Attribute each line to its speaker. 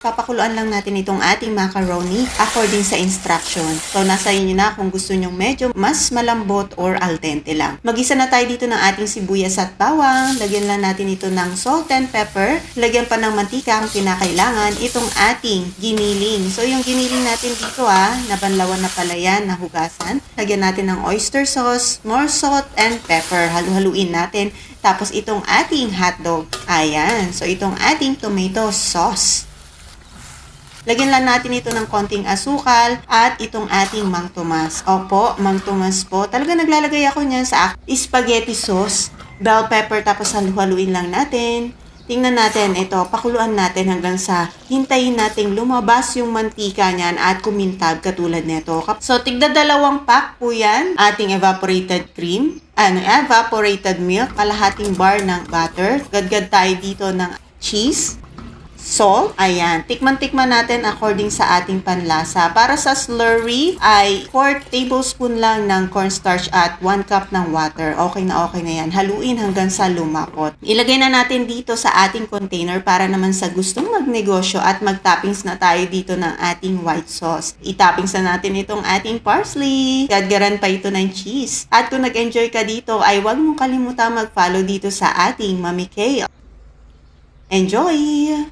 Speaker 1: Papakuluan lang natin itong ating macaroni according sa instruction. So, nasa inyo na kung gusto nyong medyo mas malambot or al dente lang. Magisa na tayo dito ng ating sibuyas at bawang. Lagyan lang natin ito ng salt and pepper. Lagyan pa ng mantika ang kinakailangan. Itong ating giniling. So, yung giniling natin dito nabanlawan na pala yan, nahugasan. Lagyan natin ng oyster sauce, more salt and pepper. Halu-haluin natin. Tapos, itong ating hotdog. Ayan. So, itong ating tomato sauce. Lagyan lang natin ito ng konting asukal at itong ating Mang Tomas. Opo, Mang Tomas po. Talaga naglalagay ako niyan sa spaghetti sauce, bell pepper, tapos halu-haluin lang natin. Tingnan natin ito, pakuluan natin hanggang sa hintayin nating lumabas yung mantika niyan at kumintab katulad nito. So, tigda 2 pack po yan. Ating evaporated cream, evaporated milk, kalahating bar ng butter. Gadgad tayo dito ng cheese. Salt, ayan. Tikman-tikman natin according sa ating panlasa. Para sa slurry ay 4 tablespoon lang ng cornstarch at 1 cup ng water. Okay na yan. Haluin hanggang sa lumapot. Ilagay na natin dito sa ating container para naman sa gustong magnegosyo at mag-toppings na tayo dito ng ating white sauce. I-toppings na natin itong ating parsley. Gadgaran pa ito ng cheese. At kung nag-enjoy ka dito ay huwag mong kalimutan mag-follow dito sa ating Mami Kay. Enjoy!